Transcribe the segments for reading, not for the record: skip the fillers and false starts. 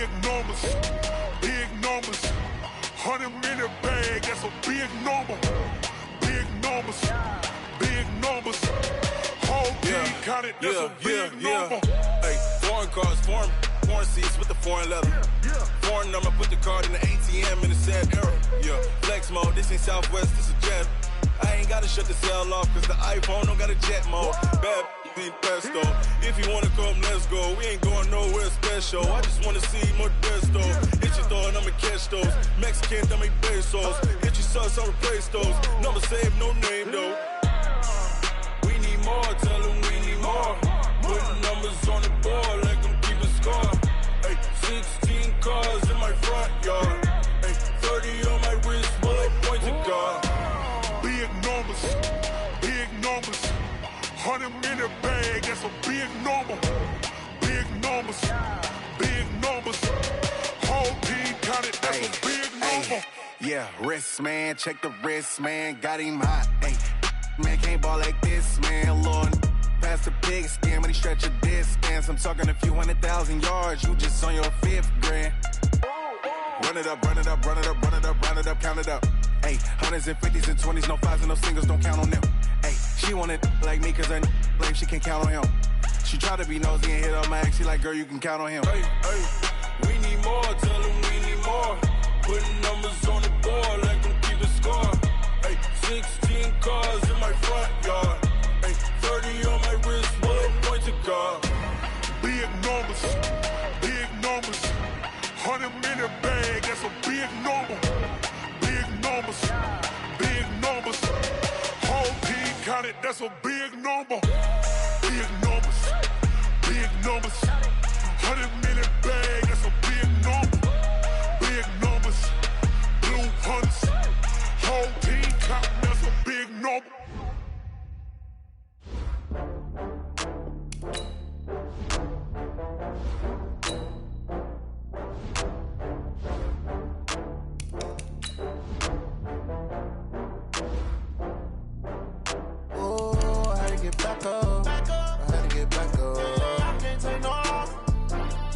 big numbers, big numbers. 100 minute bag, that's a big number. Big numbers, big numbers. Whole team counted, that's a big number. Hey, foreign cars, foreign seats with the foreign leather. Foreign number, put the card in the ATM in the sad era. Yeah, flex mode, this ain't Southwest, this is jet. I ain't gotta shut the cell off, cause the iPhone don't got a jet mode. Bad be pesto. If you wanna come, let's go. We ain't going nowhere special. I just wanna see more desto. Hit your thought, I'ma catch those. Mexican, dame pesos. Hit your sus, I'll replace those. Number saved, no name though. We need more, tell them we need more. Putting numbers on the board, like them keep a score. Hey, 16 cars in my front yard. Hey, 30 on my wrist, bullet point to God. Big numbers, big numbers. 100 minute bag, that's a big number. Big numbers, big numbers. Whole team counted, that's a big number. Yeah, wrist man, check the wrist man, got him hot. Ay, man can't ball like this, man. Lord, past the pig skin when he stretch a distance. I'm talking a few 100,000 yards, you just on your 5th grand. Run it up, run it up, run it up, run it up, run it up, count it up. Ay, hundreds and 50s and 20s, no 5s and no singles, don't count on them. Ay, she wanted like me cause her blame, she can't count on him. She tried to be nosy and hit up my ex, she like, girl, you can count on him. Hey, we need more, tell them we need more. Putting numbers on the board, like them keep a score. Hey, 16 cars in my front yard. Hey, 30 on my wrist, bullet point to God. Big numbers, big numbers. 100 minute bag, that's a big number. Big numbers, big numbers. Whole team counted, that's a big number. Big numbers, big numbers. 100 minute bag, that's a big number. Big numbers, blue hunts. Whole team counting, that's a big number. Get back up. I had to get back up. I can't take no loss.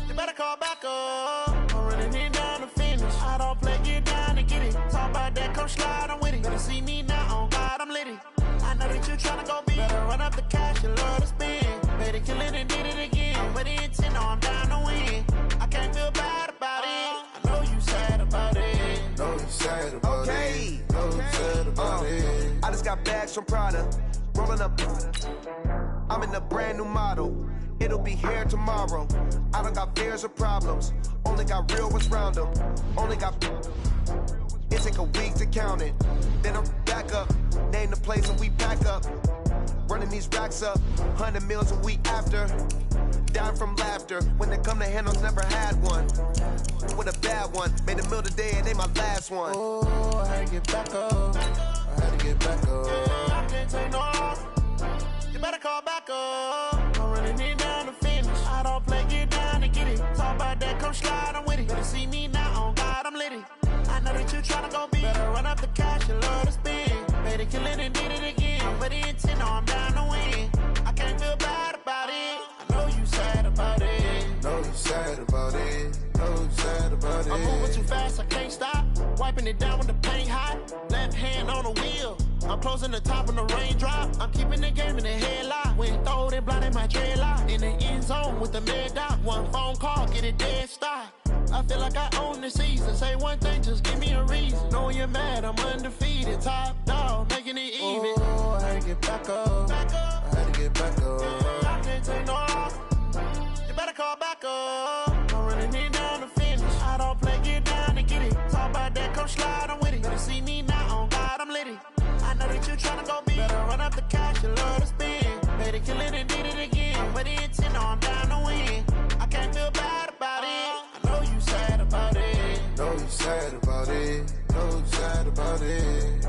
You better call back up. I'm running it down to finish. I don't play, get down to get it. Talk about that, come slide, I'm with it. Better see me now, on God, I'm litty. I know that you tryna go big. Better run up the cash, you love to spend. Better kill it and did it again. I'm with the intent, no, I'm down to win. I can't feel bad about it. I know you sad about it. Know you sad about it. Know you sad about it. I just got bags from Prada. Rolling up, I'm in a brand new model. It'll be here tomorrow. I don't got fears or problems. Only got real ones round them. Only got. It take a week to count it. Then I'm back up. Name the place and we pack up. Running these racks up. 100 meals a week after. Down from laughter. When they come to handles, never had one. With a bad one. Made a meal today and they my last one. Oh, I had to get back up. I had to get back up. I can't take no loss. You better call back up. I'm running it down to finish. I don't play, get down to get it. Talk about that, come slide, I'm with it. Better see me now, on God, I'm litty. I know that you tryna go big. Better run up the cash, you love to spend. Better kill it and did it again. I'm with the intent, no, I'm down to win. I can't feel bad about it. I know you sad about it. Know you sad about it. Know you sad about it. I'm moving too fast, I can't stop. Wiping it down when the paint hot. Left hand on the wheel. I'm closing the top when the raindrop. I'm keeping the game in the headlock. When throwed and blinded my dreadlock. In the end zone with the mad dot. One phone call, get it dead stop. I feel like I own the season. Say one thing, just give me a reason. Knowing you're mad, I'm undefeated. Top dog, making it even. Oh, I had to get back up. I had to get back up. I can't take no loss. You better call back up. I'm running it down to finish. I don't play, get down to get it. Talk about that, come slide, I'm with it. Better see me now, on God, I'm litty. I know that you tryna go big. Better run up the cash, you love to spend. Better kill it and did it again. I'm with the intent, no, I'm down to win. I can't feel bad about it. I know you sad about it. Know you sad about it. Know you sad about it.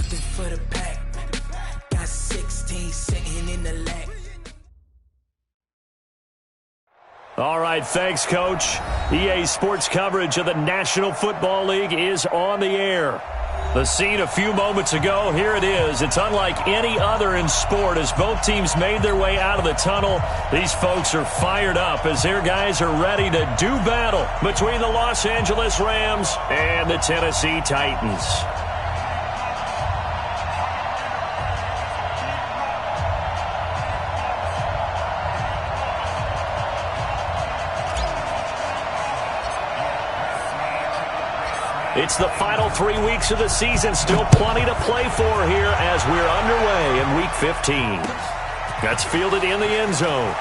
Looking for the pack. Got 16 sitting in the lap. All right, thanks, Coach. EA Sports coverage of the National Football League is on the air. The scene a few moments ago, here it is. It's unlike any other in sport as both teams made their way out of the tunnel. These folks are fired up as their guys are ready to do battle between the Los Angeles Rams and the Tennessee Titans. It's the final 3 weeks of the season. Still plenty to play for here as we're underway in Week 15. That's fielded in the end zone.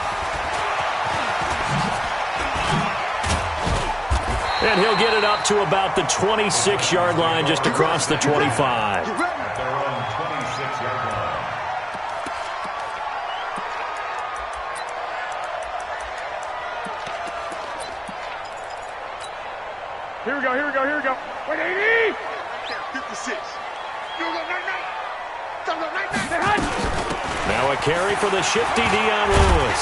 And he'll get it up to about the 26-yard line, just across the 25. Here we go, here we go, here we go. Wait, 80! 56. Now a carry for the shifty Dion Lewis.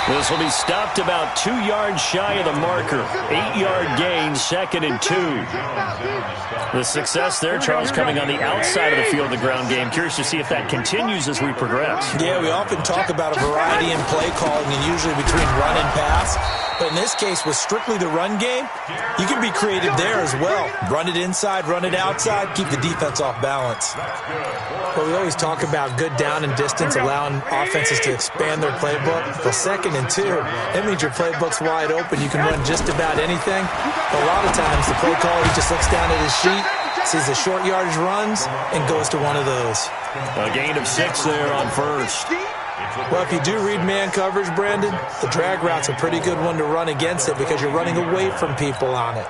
This will be stopped about 2 yards shy of the marker. 8-yard gain, 2nd and 2. The success there, Charles, coming on the outside of the field, the ground game. Curious to see if that continues as we progress. Yeah, we often talk about a variety in play calling and usually between run and pass. But in this case, with strictly the run game, you can be creative there as well. Run it inside, run it outside, keep the defense off balance. Well, we always talk about good down and distance, allowing offenses to expand their playbook. For 2nd and 2, that means your playbook's wide open. You can run just about anything. But a lot of times, the play caller, he just looks down at his sheet, sees the short yardage runs, and goes to one of those. A gain of 6 there on first. Well, if you do read man coverage, Brandon, the drag route's a pretty good one to run against it because you're running away from people on it.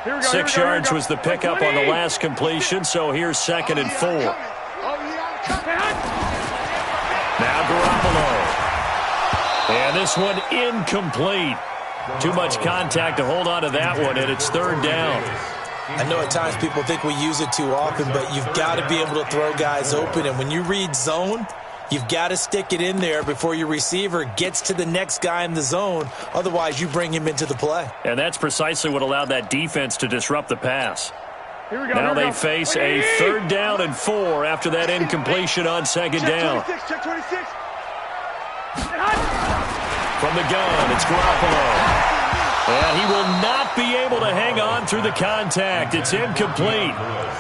Here we go, 6 yards was the pickup on the last completion, so here's 2nd and 4. Now Garoppolo. And this one incomplete. Too much contact to hold on to that one, and it's 3rd down. I know at times people think we use it too often, but you've got to be able to throw guys open. And when you read zone, you've got to stick it in there before your receiver gets to the next guy in the zone. Otherwise, you bring him into the play. And that's precisely what allowed that defense to disrupt the pass. Here we go, now they go. face a 3rd down and 4 after that incompletion on 2nd down. Check 26. From the gun, it's Garoppolo. And he will not be able to hang on through the contact. It's incomplete.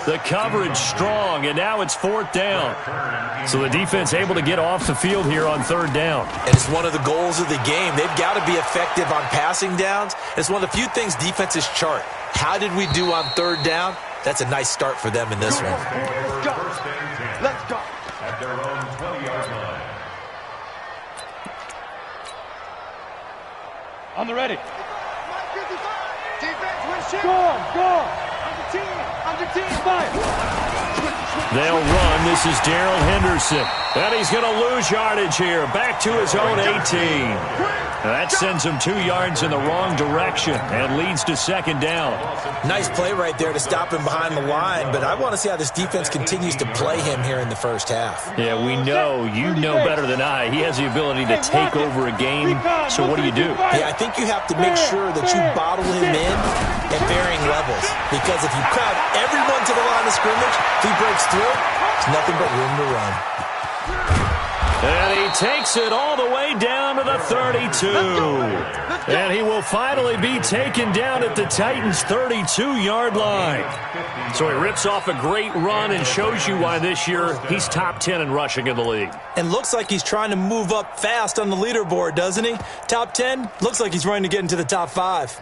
The coverage strong, and now it's 4th down. So the defense able to get off the field here on 3rd down. And it's one of the goals of the game. They've got to be effective on passing downs. It's one of the few things defenses chart. How did we do on 3rd down? That's a nice start for them in this one. Let's go. Let's go. At their own 20-yard line. On the ready. Go on. Under team, fire. They'll run. This is Darrell Henderson. And he's going to lose yardage here. Back to his own 18. That sends him 2 yards in the wrong direction and leads to 2nd down. Nice play right there to stop him behind the line, but I want to see how this defense continues to play him here in the first half. Yeah, we know. You know better than I. He has the ability to take over a game. So what do you do? Yeah, I think you have to make sure that you bottle him in at varying levels. Because if you crowd everyone to the line of scrimmage, if he breaks through, there's nothing but room to run. And he takes it all the way down to the 32. And he will finally be taken down at the Titans' 32-yard line. So he rips off a great run and shows you why this year he's top 10 in rushing in the league. And looks like he's trying to move up fast on the leaderboard, doesn't he? Top 10, looks like he's running to get into the top 5.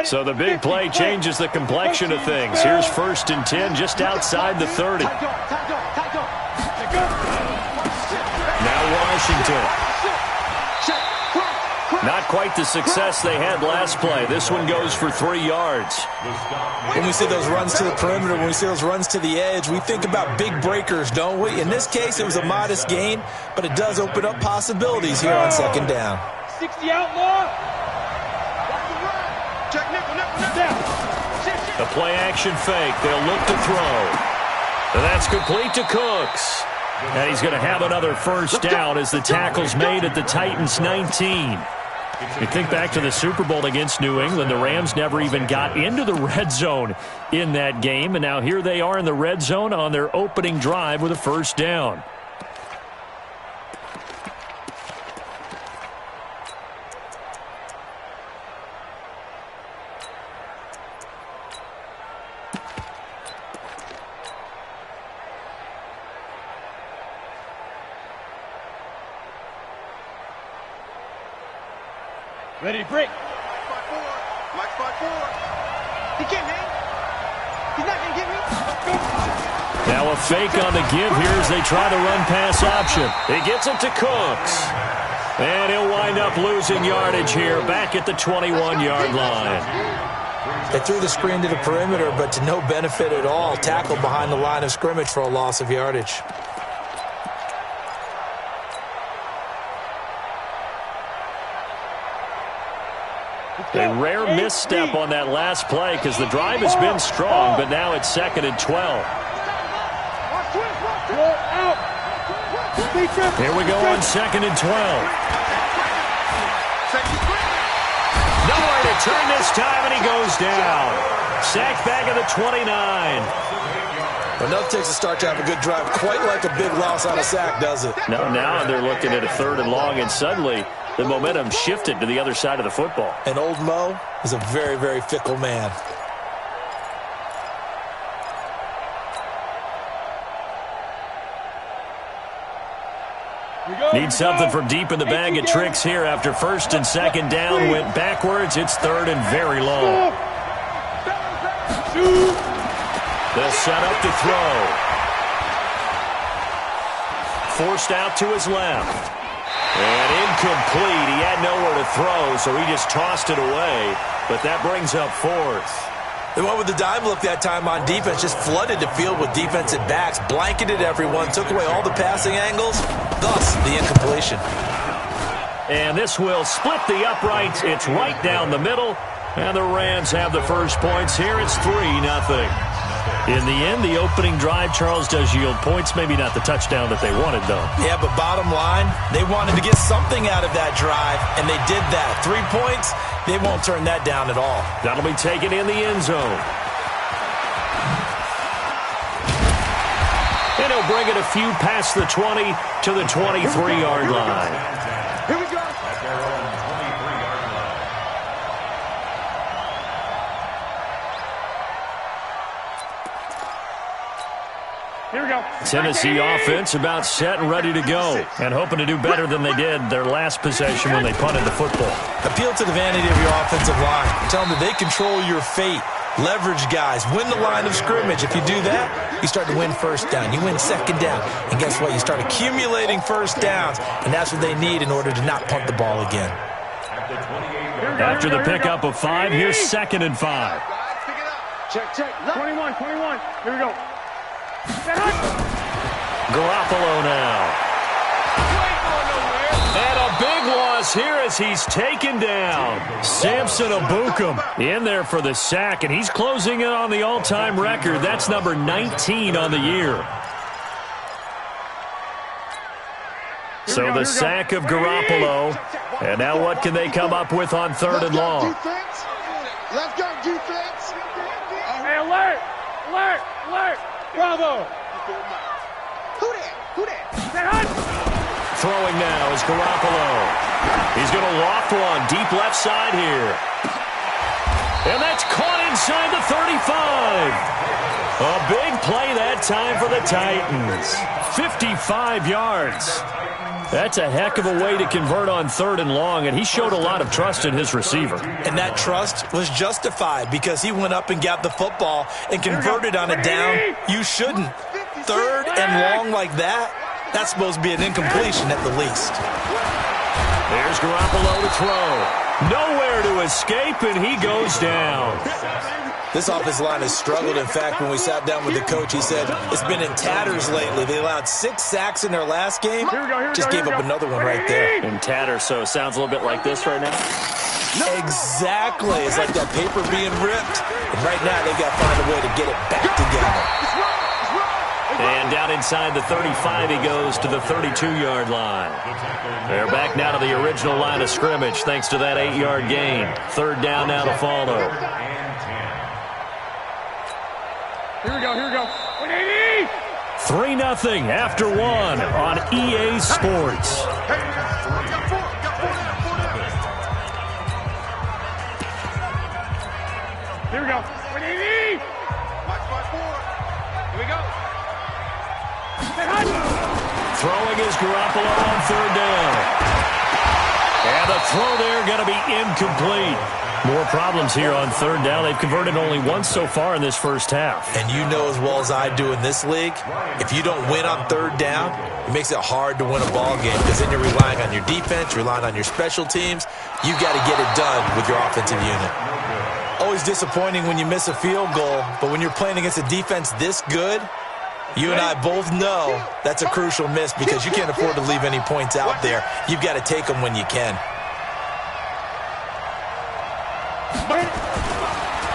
So the big play changes the complexion of things. Here's 1st and 10 just outside the 30. Now Washington. Not quite the success they had last play. This one goes for 3 yards. When we see those runs to the perimeter, when we see those runs to the edge, we think about big breakers, don't we? In this case, it was a modest gain, but it does open up possibilities here on 2nd down. 60 outlaw. Check nickel. The play-action fake. They'll look to throw. And that's complete to Cooks. And he's going to have another first down as the tackle's made at the Titans' 19. You think back to the Super Bowl against New England, the Rams never even got into the red zone in that game, and now here they are in the red zone on their opening drive with a first down. Ready to break. Like 5-4. He can't hang. He's not going to get me. Now a fake on the give here as they try the run-pass option. He gets it to Cooks. And he'll wind up losing yardage here back at the 21-yard line. They threw the screen to the perimeter, but to no benefit at all. Tackled behind the line of scrimmage for a loss of yardage. A rare misstep on that last play because the drive has been strong, but now it's 2nd and 12. Here we go on 2nd and 12. Nowhere to turn this time, and he goes down. Sacked back at the 29. Enough takes a start to have a good drive, quite like a big loss on a sack, does it? No, now they're looking at a 3rd and long, and suddenly the momentum shifted to the other side of the football. And old Mo is a very, very fickle man. Need something from deep in the bag of tricks here after 1st and 2nd down. Went backwards. It's 3rd and very long. They'll set up to throw. Forced out to his left. And incomplete. He had nowhere to throw, so he just tossed it away. But that brings up 4th. They went with the dime look that time on defense, just flooded the field with defensive backs, blanketed everyone, took away all the passing angles, thus the incompletion. And this will split the uprights. It's right down the middle, and the Rams have the first points here. It's 3-0. In the end, the opening drive, Charles, does yield points. Maybe not the touchdown that they wanted, though. Yeah, but bottom line, they wanted to get something out of that drive, and they did that. 3 points, they won't turn that down at all. That'll be taken in the end zone. And he'll bring it a few past the 20 to the 23-yard line. Here we go. Here we go. Tennessee offense about set and ready to go, and hoping to do better than they did their last possession when they punted the football. Appeal to the vanity of your offensive line. Tell them that they control your fate. Leverage guys. Win the line of scrimmage. If you do that, you start to win first down. You win 2nd down. And guess what? You start accumulating first downs, and that's what they need in order to not punt the ball again. After the pickup of 5, here's 2nd and 5. Check. 21. Here we go. Garoppolo now. And a big loss here as he's taken down. Samson Ebukam in there for the sack, and he's closing in on the all-time record. That's number 19 on the year. So the sack of Garoppolo. And now what can they come up with on 3rd and long? Let's go, defense. Hey, alert. Bravo. Who that? Throwing now is Garoppolo. He's going to loft one deep left side here. And that's caught inside the 35. A big play that time for the Titans. 55 yards. That's a heck of a way to convert on 3rd and long, and he showed a lot of trust in his receiver. And that trust was justified because he went up and got the football and converted on a down. You shouldn't. 3rd and long like that, that's supposed to be an incompletion at the least. There's Garoppolo to throw. Nowhere to escape, and he goes down. This offensive line has struggled. In fact, when we sat down with the coach, he said it's been in tatters lately. They allowed 6 sacks in their last game. Just gave up another one right there. In tatters, so it sounds a little bit like this right now. Exactly. It's like that paper being ripped. And Right now, they've got to find a way to get it back together. And down inside the 35, he goes to the 32-yard line. They're back now to the original line of scrimmage thanks to that 8-yard gain. Third down now to follow. Here we go. 3-0 after one on EA Sports. Here we go. 180. Here we go. Throwing is Garoppolo on third down. And the throw there going to be incomplete. More problems here on third down. They've converted only once so far in this first half. And you know as well as I do in this league, if you don't win on third down, it makes it hard to win a ball game because then you're relying on your defense, you're relying on your special teams. You got to get it done with your offensive unit. Always disappointing when you miss a field goal, but when you're playing against a defense this good, you and I both know that's a crucial miss because you can't afford to leave any points out there. You've got to take them when you can.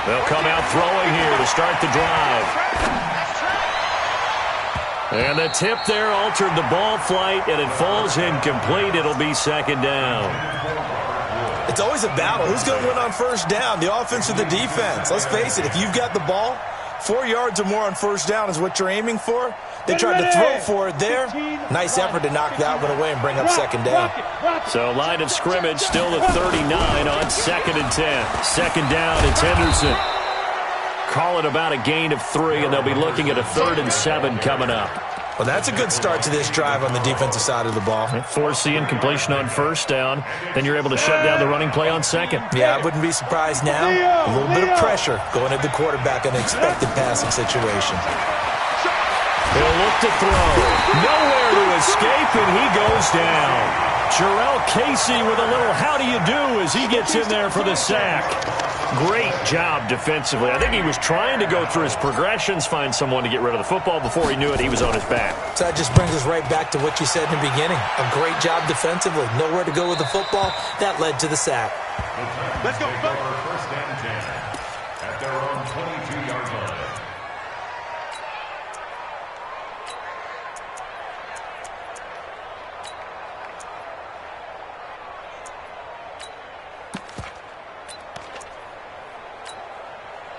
They'll come out throwing here to start the drive. And the tip there altered the ball flight, and it falls incomplete. It'll be second down. It's always a battle. Who's going to win on first down, the offense or the defense? Let's face it, if you've got the ball, 4 yards or more on first down is what you're aiming for. They tried to throw for it there. Nice effort to knock that one away and bring up second down. So line of scrimmage still at 39 on 2nd and 10. Second down, it's Henderson. Call it about a gain of 3, and they'll be looking at a 3rd and 7 coming up. Well, that's a good start to this drive on the defensive side of the ball. Forcing incompletion on first down. Then you're able to shut down the running play on second. Yeah, I wouldn't be surprised now. A little bit of pressure going at the quarterback in an expected passing situation. He'll look to throw. Nowhere to escape, and he goes down. Jarrell Casey with a little how do you do as he gets in there for the sack. Great job defensively. I think he was trying to go through his progressions, find someone to get rid of the football. Before he knew it, he was on his back. So that just brings us right back to what you said in the beginning. A great job defensively. Nowhere to go with the football. That led to the sack. Let's go. First and 10 at their own 22-yard line.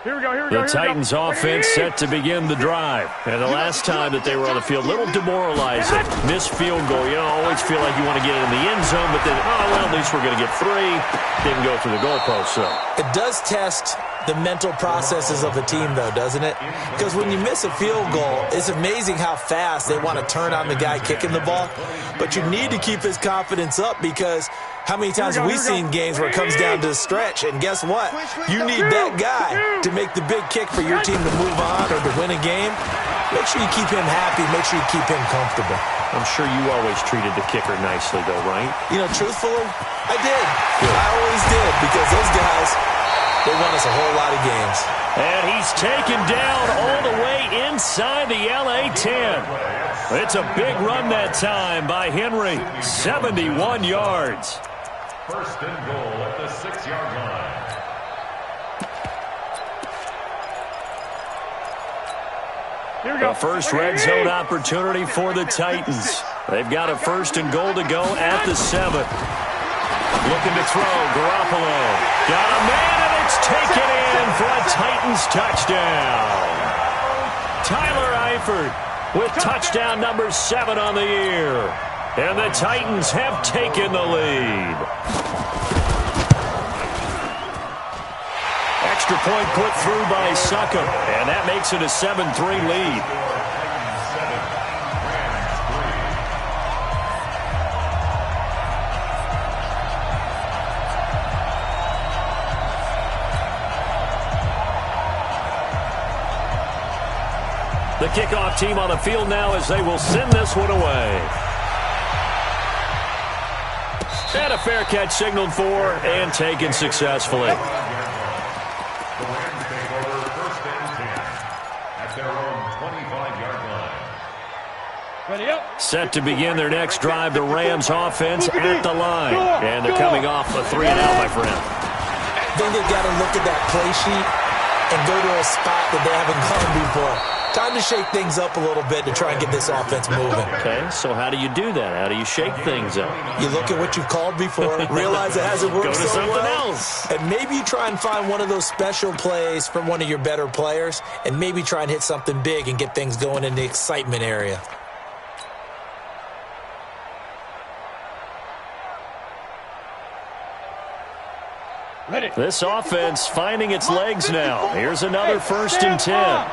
Here we go. The Titans offense set to begin the drive. And the last time that they were on the field, a little demoralizing. Missed field goal. You always feel like you want to get it in the end zone, but then, at least we're going to get 3. Didn't go through the goalpost, so. It does test the mental processes of a team, though, doesn't it? Because when you miss a field goal, it's amazing how fast they want to turn on the guy kicking the ball. But you need to keep his confidence up because how many times have we seen games where it comes down to the stretch, and guess what? You need that guy to make the big kick for your team to move on or to win a game. Make sure you keep him happy. Make sure you keep him comfortable. I'm sure you always treated the kicker nicely, though, right? You know, truthfully, I did. Good. I always did because those guys, they won us a whole lot of games. And he's taken down all the way inside the LA 10. It's a big run that time by Henry. 71 yards. First and goal at the 6-yard line. Here we go. The first red zone opportunity for the Titans. They've got a first and goal to go at the 7. Looking to throw, Garoppolo. Got a man, and it's taken in for a Titans touchdown. Tyler Eifert with touchdown number 7 on the year. And the Titans have taken the lead. Extra point put through by Succop, and that makes it a 7-3 lead. The kickoff team on the field now as they will send this one away. And a fair catch signaled for and taken successfully. The Rams take over first and 10 at their own 25-yard line. Ready up. Set to begin their next drive, the Rams offense at the line. And they're coming off a 3-and-out, my friend. I think they've got to look at that play sheet and go to a spot that they haven't gone before. Time to shake things up a little bit to try and get this offense moving. Okay, so how do you do that? How do you shake things up? You look at what you've called before, realize it hasn't worked Go to so something well, else. and maybe you try and find one of those special plays from one of your better players, and maybe try and hit something big and get things going in the excitement area. This offense finding its legs now. Here's another 1st and 10.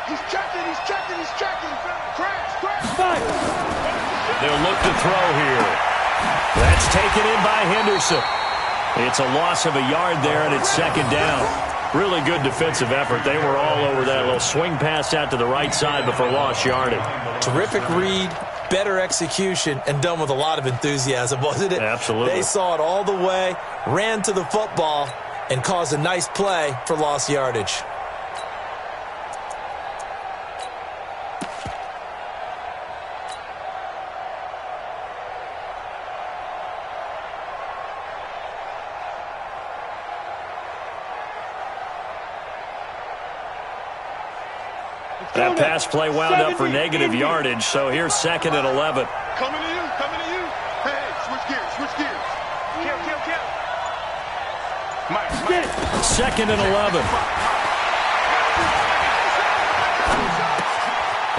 He's checking. Crash. They'll look to throw here. That's taken in by Henderson. It's a loss of a yard there, and it's 2nd down. Really good defensive effort. They were all over that little swing pass out to the right side before lost yardage. Terrific read, better execution, and done with a lot of enthusiasm, wasn't it? Absolutely. They saw it all the way, ran to the football, and caused a nice play for lost yardage. That pass play wound up for negative yardage, so here's 2nd and 11. Coming to you. Hey, switch gears. Kill. Mike. 2nd and 11.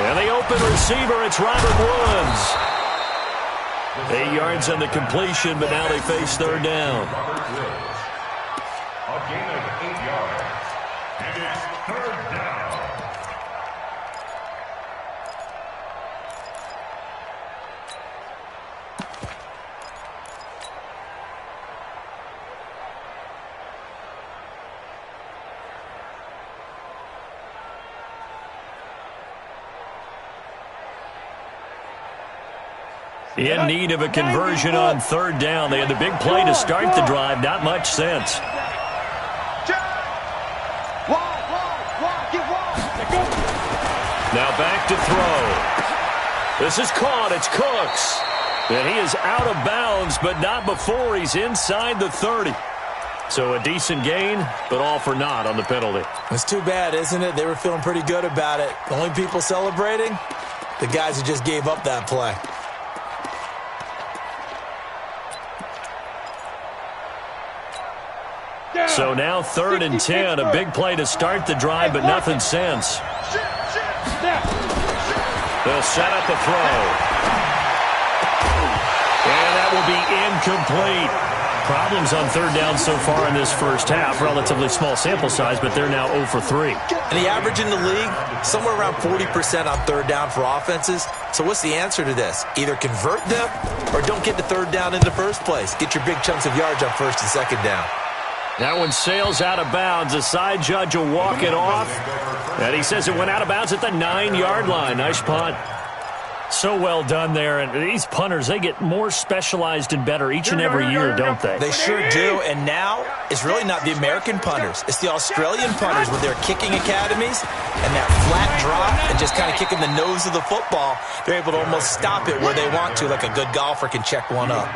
And the open receiver, it's Robert Woods. 8 yards on the completion, but now they face 3rd down. A gain of 8 yards. And it's 3rd down. In need of a conversion on 3rd down. They had the big play to start the drive. Not much sense. Now back to throw. This is caught. It's Cooks. And he is out of bounds, but not before he's inside the 30. So a decent gain, but all for naught on the penalty. It's too bad, isn't it? They were feeling pretty good about it. The only people celebrating, the guys who just gave up that play. So now 3rd and 10, a big play to start the drive, but nothing since. They'll set up a throw. And that will be incomplete. Problems on 3rd down so far in this first half. Relatively small sample size, but they're now 0 for 3. And the average in the league, somewhere around 40% on 3rd down for offenses. So what's the answer to this? Either convert them or don't get to 3rd down in the first place. Get your big chunks of yards on 1st and 2nd down. That one sails out of bounds. The side judge will walk it off. And he says it went out of bounds at the 9-yard line. Nice punt. So well done there. And these punters, they get more specialized and better each and every year, don't they? They sure do. And now it's really not the American punters. It's the Australian punters with their kicking academies and that flat drop and just kind of kicking the nose of the football. They're able to almost stop it where they want to, like a good golfer can check one up.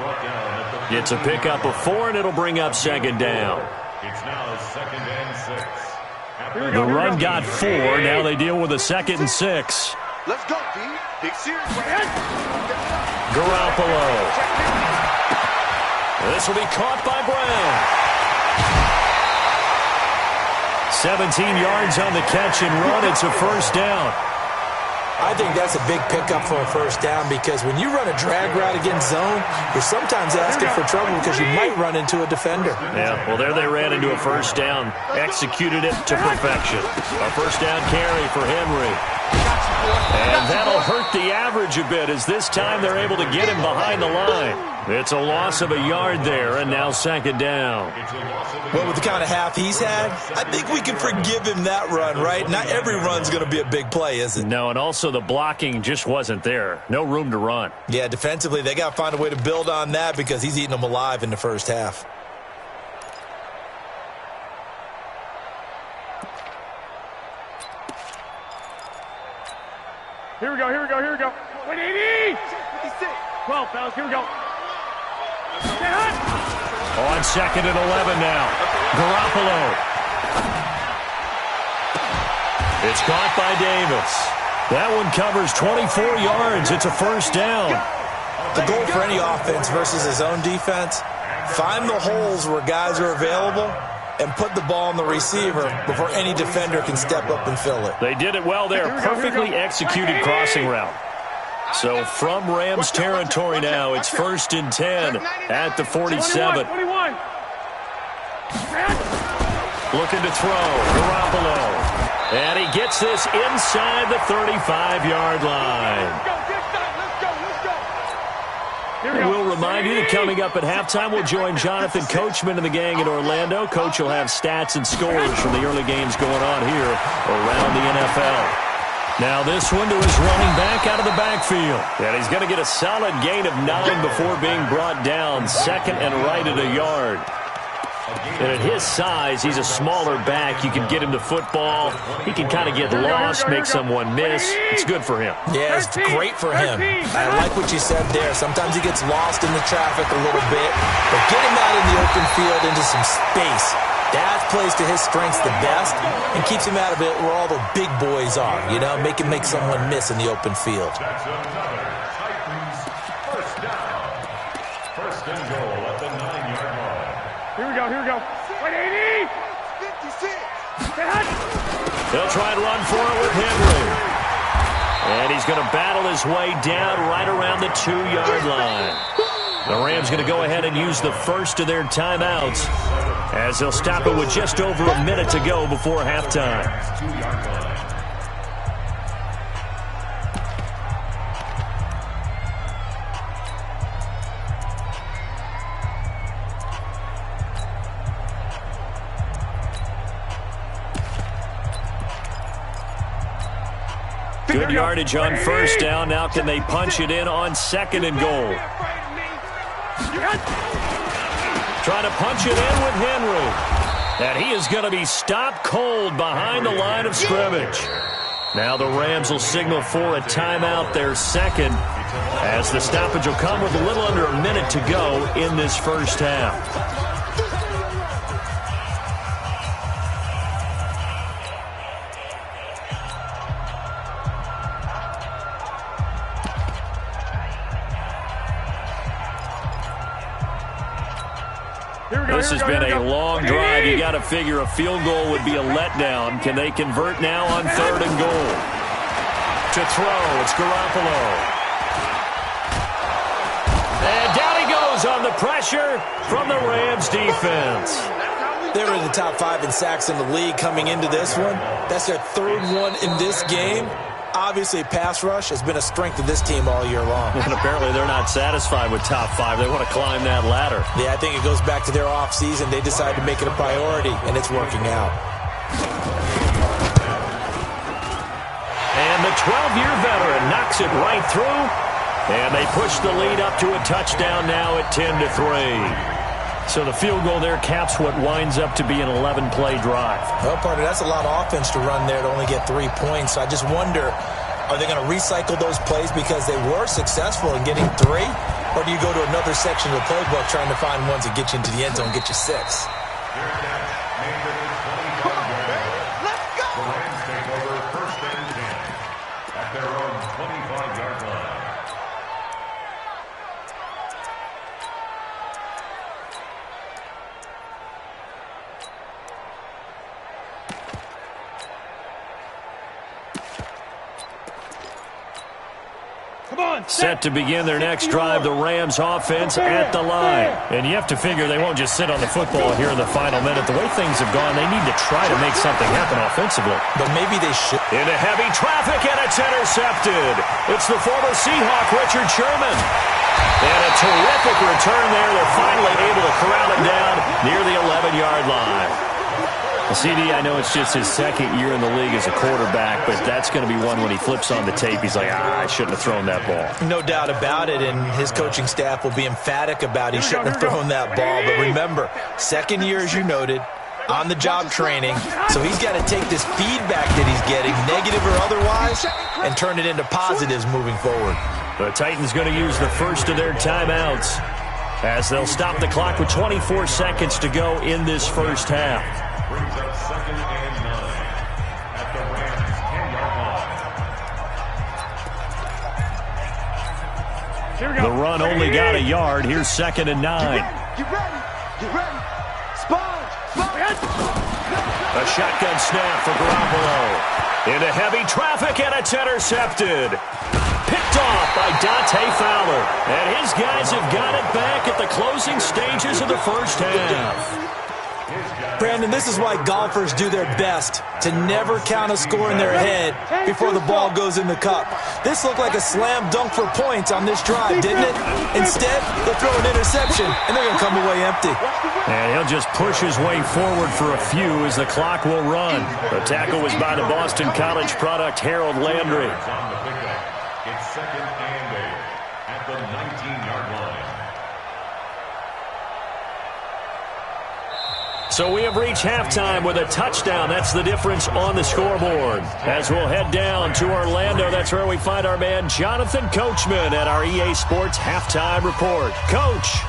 It's a pickup of 4, and it'll bring up 2nd down. It's now 2nd and 6. The run got 4. Now they deal with a 2nd and 6. Let's go, D. Big series. Garoppolo. This will be caught by Brown. 17 yards on the catch and run. It's a 1st down. I think that's a big pickup for a 1st down because when you run a drag route against zone, you're sometimes asking for trouble because you might run into a defender. Yeah, well, there they ran into a 1st down. Executed it to perfection. A 1st down carry for Henry. And that'll hurt the average a bit as this time they're able to get him behind the line. It's a loss of a yard there, and now 2nd down. Well, with the kind of half he's had, I think we can forgive him that run, right? Not every run's going to be a big play, is it? No, and also the blocking just wasn't there. No room to run. Yeah, defensively, they got to find a way to build on that because he's eating them alive in the first half. Here we go. Wait, 80! 12, fellas, here we go. On 2nd and 11 now. Garoppolo. It's caught by Davis. That one covers 24 yards. It's a first down. The goal for any offense versus his own defense, find the holes where guys are available and put the ball on the receiver before any defender can step up and fill it. They did it well there. Perfectly executed crossing route. So from Rams territory now, it's 1st and 10 at the 47. Looking to throw. Garoppolo. And he gets this inside the 35-yard line. We'll remind you that coming up at halftime, we'll join Jonathan Coachman and the gang in Orlando. Coach will have stats and scores from the early games going on here around the NFL. Now this one to his running back out of the backfield. And he's going to get a solid gain of 9 before being brought down. 2nd and right at a yard. And at his size, he's a smaller back. You can get him to football. He can kind of get lost, make someone miss. It's good for him. Yeah, it's great for him. I like what you said there. Sometimes he gets lost in the traffic a little bit. But get him out in the open field into some space. That plays to his strengths the best and keeps him out of it where all the big boys are. You know, make him make someone miss in the open field. First and goal at the 9-yard line. Here we go. 180! 56! They'll try and run for it with Henry. And he's going to battle his way down right around the 2-yard line. The Rams going to go ahead and use the first of their timeouts as they'll stop it with just over a minute to go before halftime. Good yardage on first down. Now can they punch it in on 2nd and goal? Trying to punch it in with Henry. And he is going to be stopped cold behind the line of scrimmage. Now the Rams will signal for a timeout, their 2nd, as the stoppage will come with a little under a minute to go in this first half. This has been a long drive. You got to figure a field goal would be a letdown. Can they convert now on 3rd and goal? To throw, it's Garoppolo. And down he goes on the pressure from the Rams defense. They were in the top 5 in sacks in the league coming into this one. That's their 3rd one in this game. Obviously, pass rush has been a strength of this team all year long. And apparently they're not satisfied with top 5. They want to climb that ladder. Yeah, I think it goes back to their offseason. They decided to make it a priority, and it's working out. And the 12-year veteran knocks it right through. And they push the lead up to a touchdown now at 10-3. So the field goal there caps what winds up to be an 11-play drive. Well, partner, that's a lot of offense to run there to only get 3 points. So I just wonder, are they going to recycle those plays because they were successful in getting 3? Or do you go to another section of the playbook trying to find ones that get you into the end zone and get you 6? Set to begin their next drive, the Rams offense at the line. And you have to figure they won't just sit on the football here in the final minute. The way things have gone, they need to try to make something happen offensively. But maybe they should. Into heavy traffic, and it's intercepted. It's the former Seahawk, Richard Sherman. And a terrific return there. They're finally able to corral him down near the 11-yard line. CD, I know it's just his 2nd year in the league as a quarterback, but that's going to be one when he flips on the tape. He's like, I shouldn't have thrown that ball. No doubt about it, and his coaching staff will be emphatic about he shouldn't have thrown that ball. But remember, 2nd year, as you noted, on-the-job training, so he's got to take this feedback that he's getting, negative or otherwise, and turn it into positives moving forward. The Titans going to use the first of their timeouts as they'll stop the clock with 24 seconds to go in this first half. Brings up 2nd and 9 at the Rams The run only got a yard. Here's 2nd and 9. Get ready. Sponge. A shotgun snap for Garoppolo. Into heavy traffic, and it's intercepted. Picked off by Dante Fowler. And his guys have got it back at the closing stages of the first half. Brandon, this is why golfers do their best to never count a score in their head before the ball goes in the cup. This looked like a slam dunk for points on this drive, didn't it? Instead, they'll throw an interception, and they're going to come away empty. And he'll just push his way forward for a few as the clock will run. The tackle was by the Boston College product, Harold Landry. It's 2nd and 8 at the 19-yard line. So we have reached halftime with a touchdown. That's the difference on the scoreboard. As we'll head down to Orlando, that's where we find our man Jonathan Coachman at our EA Sports Halftime Report. Coach.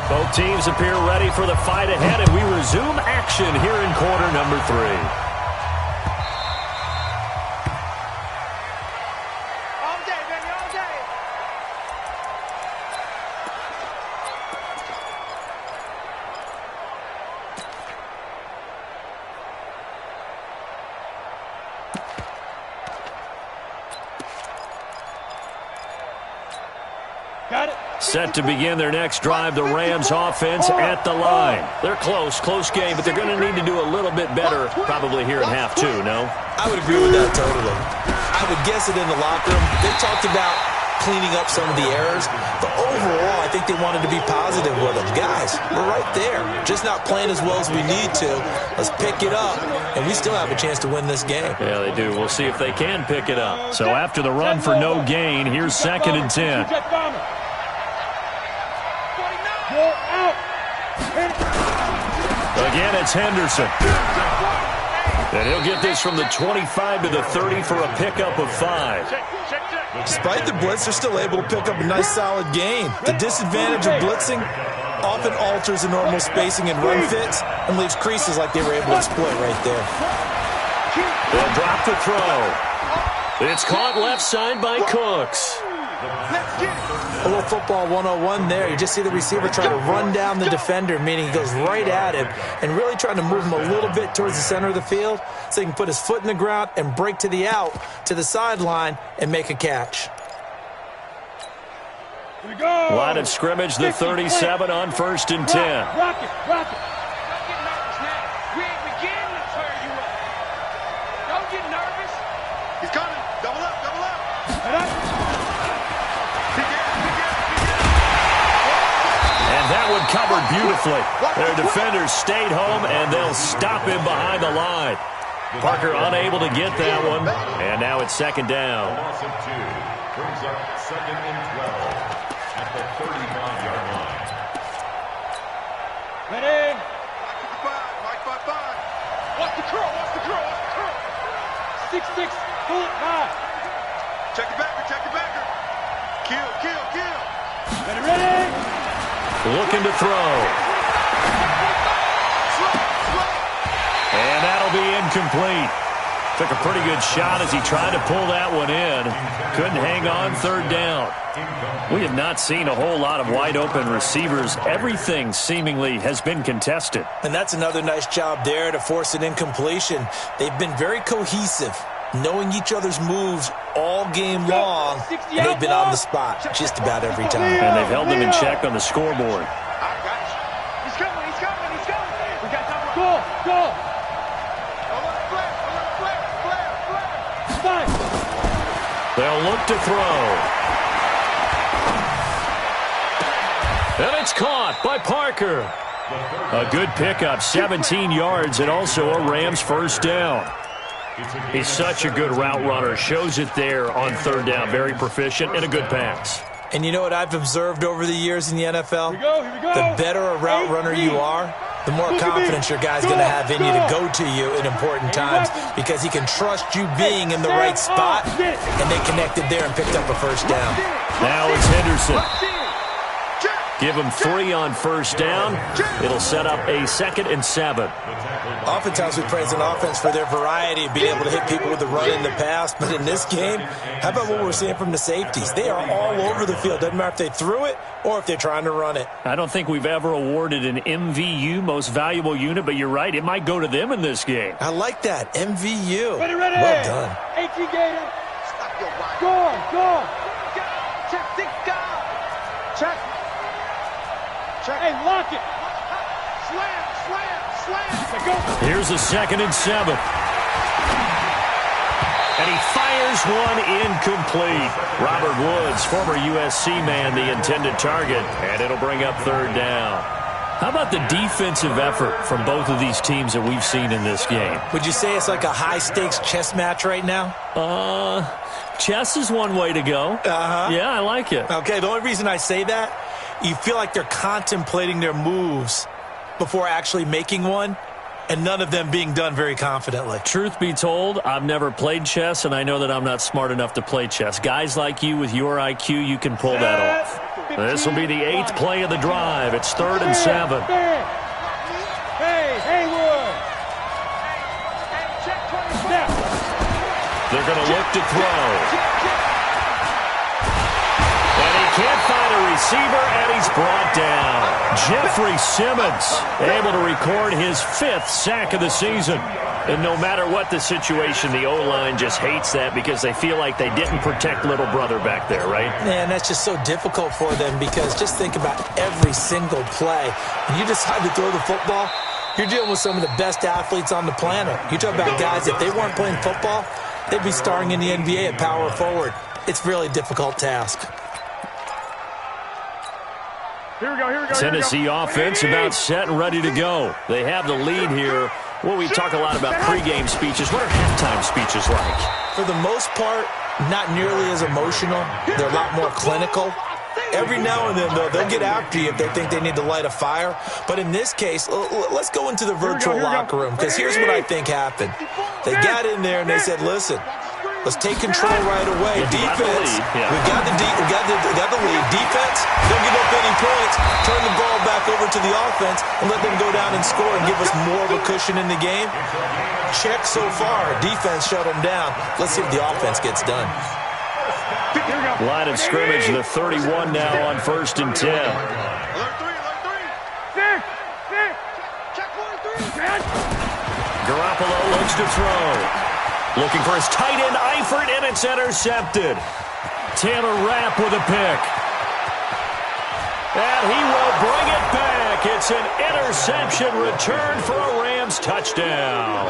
Both teams appear ready for the fight ahead, and we resume action here in quarter number 3. Set to begin their next drive, the Rams offense at the line. They're close game, but they're going to need to do a little bit better probably here in half 2, no? I would agree with that totally. I would guess it in the locker room. They talked about cleaning up some of the errors, but overall, I think they wanted to be positive with them. Guys, we're right there. Just not playing as well as we need to. Let's pick it up, and we still have a chance to win this game. Yeah, they do. We'll see if they can pick it up. So after the run for no gain, here's 2nd and 10. Again, it's Henderson. And he'll get this from the 25 to the 30 for a pickup of 5. Despite the blitz, they're still able to pick up a nice, solid gain. The disadvantage of blitzing often alters the normal spacing and run fits and leaves creases like they were able to exploit right there. They'll drop the throw. It's caught left side by Cooks. A little football 101 there. You just see the receiver try to run down the defender, meaning he goes right at him and really trying to move him a little bit towards the center of the field so he can put his foot in the ground and break to the out, to the sideline, and make a catch. Line of scrimmage, the 37 on 1st and 10. Rock it. Don't get nervous now. We ain't beginning to tear you up. Don't get nervous. He's coming. Double up. That one covered beautifully. Their defenders stayed home, and they'll stop him behind the line. Parker unable to get that one, and now it's 2nd down. Loss of 2 brings up 2nd and 12 at the 35-yard line. Ready? Mike 5. Watch the curl. 6-6, pull it high. Check your backer. Kill. Ready? Looking to throw. And that'll be incomplete. Took a pretty good shot as he tried to pull that one in. Couldn't hang on 3rd down. We have not seen a whole lot of wide open receivers. Everything seemingly has been contested. And that's another nice job there to force an incompletion. They've been very cohesive, knowing each other's moves all game long, and they've been on the spot just about every time. And they've held them in check on the scoreboard. He's coming. We got time. Go. They'll look to throw. And it's caught by Parker. A good pickup, 17 yards, and also a Rams 1st down. He's such a good route runner. Shows it there on 3rd down. Very proficient and a good pass. And you know what I've observed over the years in the NFL? Here we go. The better a route runner you are, the more confidence your guy's going to have in you to go to you in important times because he can trust you being in the right spot, and they connected there and picked up a 1st down. Now it's Henderson. Give them 3 on first down. It'll set up a 2nd and 7. Oftentimes we praise an offense for their variety of being able to hit people with the run in the pass. But in this game, how about what we're seeing from the safeties? They are all over the field. Doesn't matter if they threw it or if they're trying to run it. I don't think we've ever awarded an MVU, most valuable unit, but you're right. It might go to them in this game. I like that. MVU. Ready, ready. Well done. 18 Gator. Go. Check. Hey, lock it. Slam. Here's a 2nd and 7. And he fires one incomplete. Robert Woods, former USC man, the intended target, and it'll bring up 3rd down. How about the defensive effort from both of these teams that we've seen in this game? Would you say it's like a high-stakes chess match right now? Chess is one way to go. Uh-huh. Yeah, I like it. Okay, the only reason I say that, you feel like they're contemplating their moves before actually making one, and none of them being done very confidently. Truth be told, I've never played chess, and I know that I'm not smart enough to play chess. Guys like you with your IQ, you can pull that off. This will be the 8th play of the drive. It's 3rd and 7. Hey, Haywood. They're going to look to throw. Can't find a receiver, and he's brought down. Jeffrey Simmons able to record his 5th sack of the season. And no matter what the situation, the O-line just hates that because they feel like they didn't protect little brother back there, right? Man, that's just so difficult for them because just think about every single play. When you decide to throw the football, you're dealing with some of the best athletes on the planet. You talk about guys, if they weren't playing football, they'd be starring in the NBA at power forward. It's a really difficult task. Here we go. Tennessee offense about set and ready to go. They have the lead here. Well, we talk a lot about pregame speeches. What are halftime speeches like? For the most part, not nearly as emotional. They're a lot more clinical. Every now and then, though, they'll get after you if they think they need to light a fire. But in this case, let's go into the virtual locker room, because here's what I think happened. They got in there and they said, listen, let's take control right away. Defense, we got the lead. Defense, don't give up any points. Turn the ball back over to the offense and let them go down and score and give us more of a cushion in the game. Check so far. Defense shut them down. Let's see if the offense gets done. Line of scrimmage, the 31 now on 1st and 10. Garoppolo looks to throw. Looking for his tight end, Eifert, and it's intercepted. Taylor Rapp with a pick. And he will bring it back. It's an interception return for a Rams touchdown.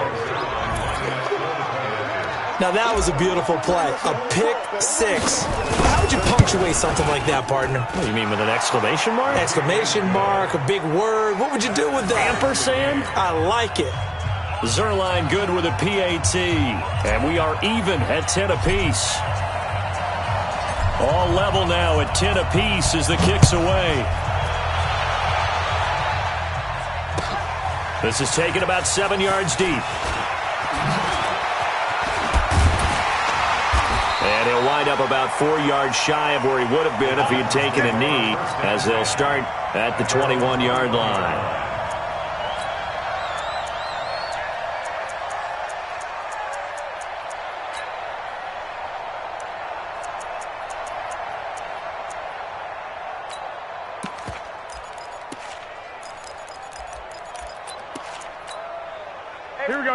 Now, that was a beautiful play. A pick 6. How would you punctuate something like that, partner? What do you mean, with an exclamation mark? Exclamation mark, a big word. What would you do with that? Ampersand? I like it. Zerline good with a PAT. And we are even at 10 apiece. All level now at 10 apiece as the kick's away. This is taken about 7 yards deep. And he'll wind up about 4 yards shy of where he would have been if he had taken a knee, as they'll start at the 21-yard line.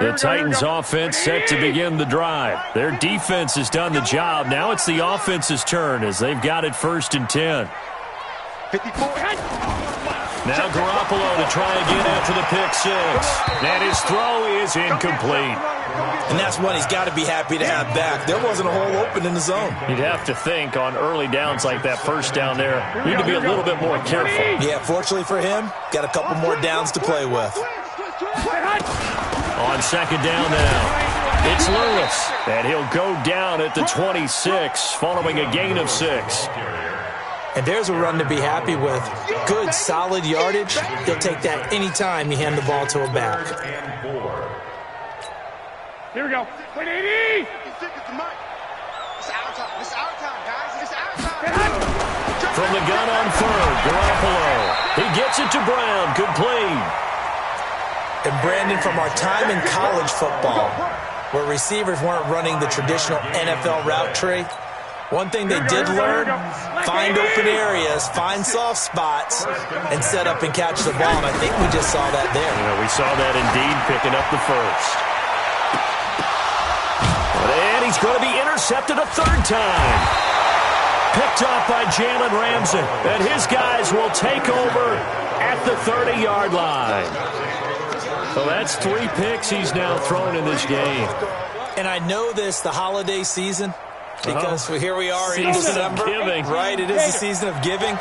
The Titans offense set to begin the drive. Their defense has done the job. Now it's the offense's turn as they've got it 1st and 10. 54. Now Garoppolo to try again after the pick 6. And his throw is incomplete. And that's one he's got to be happy to have back. There wasn't a hole open in the zone. You'd have to think on early downs like that, first down there, you need to be a little bit more careful. Yeah, fortunately for him, got a couple more downs to play with. On 2nd down now, it's Lewis, and he'll go down at the 26 following a gain of 6. And there's a run to be happy with. Good, solid yardage. He'll take that anytime you hand the ball to a back. Here we go. 180. It's our time. It's our time, guys. It's our time. From the gun on 3rd, Garoppolo He gets it to Brown. Good play. And Brandon, from our time in college football, where receivers weren't running the traditional NFL route tree, one thing they did learn, find open areas, find soft spots, and set up and catch the ball. And I think we just saw that there. Yeah, we saw that indeed, picking up the first. And he's going to be intercepted a third time. Picked up by Jalen Ramsey. And his guys will take over at the 30-yard line. So that's 3 picks he's now thrown in this game. And I know this, the holiday season, because here we are in December. Giving. Right, it is the season of giving.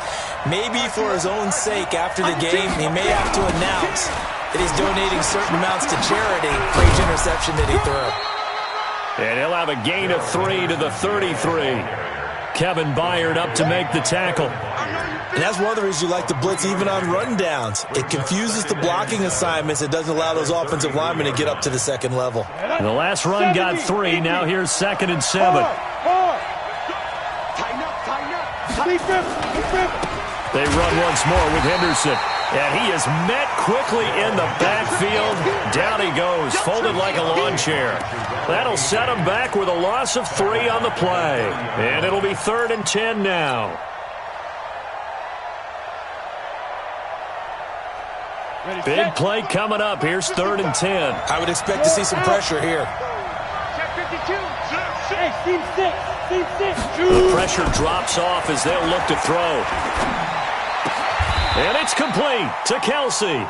Maybe for his own sake, after the game, he may have to announce that he's donating certain amounts to charity for each interception that he threw. And he'll have a gain of 3 to the 33. Kevin Byard up to make the tackle. And that's one of the reasons you like to blitz even on rundowns. It confuses the blocking assignments. It doesn't allow those offensive linemen to get up to the second level. And the last run got 3. Now here's 2nd and 7. They run once more with Henderson. And he is met quickly in the backfield. Down he goes, folded like a lawn chair. That'll set him back with a loss of 3 on the play. And it'll be 3rd and 10 now. Big play coming up. Here's 3rd and 10. I would expect to see some pressure here. The pressure drops off as they'll look to throw. And it's complete to Kelsey.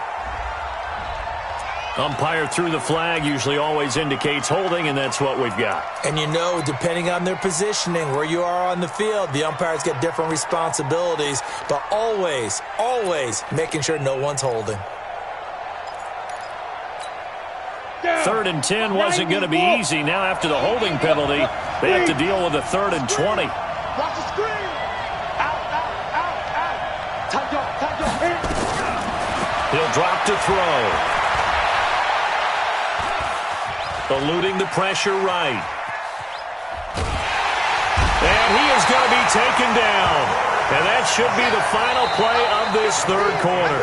Umpire threw the flag, usually always indicates holding, and that's what we've got. And you know, depending on their positioning, where you are on the field, the umpires get different responsibilities, but always, always making sure no one's holding. 3rd and 10 wasn't going to be easy. Now after the holding penalty, they have to deal with a 3rd and 20. Watch the screen. Out. Tight up. He'll drop to throw. Eluding the pressure right. And he is going to be taken down. And that should be the final play of this 3rd quarter.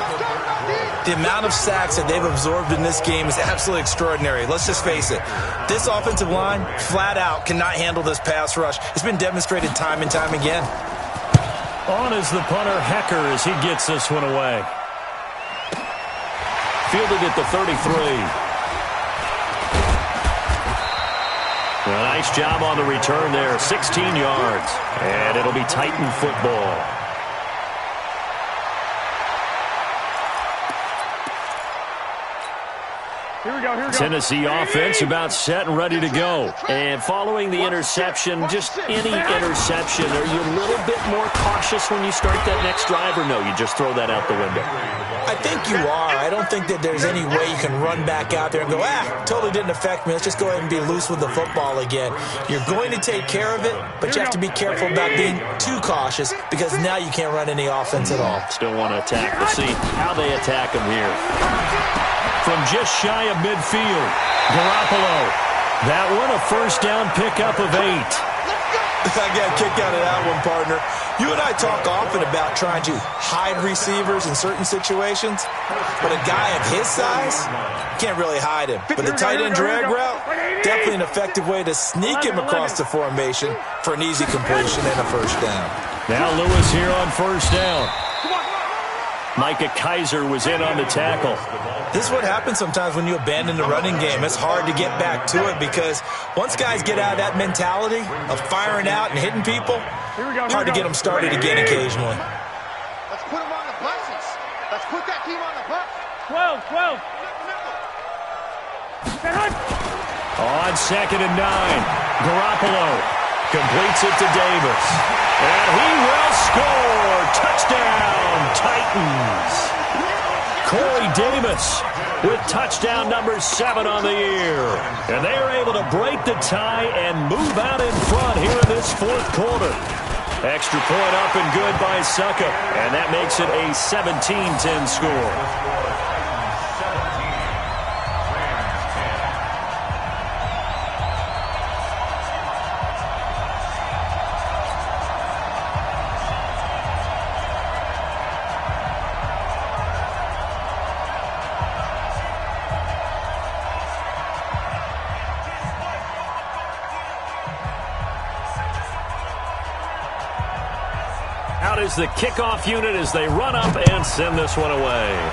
The amount of sacks that they've absorbed in this game is absolutely extraordinary. Let's just face it. This offensive line, flat out, cannot handle this pass rush. It's been demonstrated time and time again. On is the punter, Hecker, as he gets this one away. Fielded at the 33. A nice job on the return there, 16 yards. And it'll be Titan football. Here we go. Tennessee offense about set and ready to go. And following the interception, just any interception, are you a little bit more cautious when you start that next drive, or no, you just throw that out the window? I think you are. I don't think that there's any way you can run back out there and go, totally didn't affect me. Let's just go ahead and be loose with the football again. You're going to take care of it, but you have to be careful about being too cautious because now you can't run any offense at all. Still want to attack. We'll see how they attack him here. From just shy of midfield, Garoppolo. That one, a first down pickup of 8. I got a kick out of that one, partner. You and I talk often about trying to hide receivers in certain situations, but a guy of his size, can't really hide him. But the tight end drag route, definitely an effective way to sneak him across the formation for an easy completion and a first down. Now Lewis here on first down. Micah Kaiser was in on the tackle. This is what happens sometimes when you abandon the running game. It's hard to get back to it because once guys get out of that mentality of firing out and hitting people, hard to get them started again occasionally. Let's put them on the buses. Let's put that team on the bus. 12. On 2nd and 9, Garoppolo completes it to Davis. And he will score. Touchdown, Titans. Corey Davis with touchdown number 7 on the year. And they are able to break the tie and move out in front here in this 4th quarter. Extra point up and good by Suckup. And that makes it a 17-10 score. is the kickoff unit as they run up and send this one away.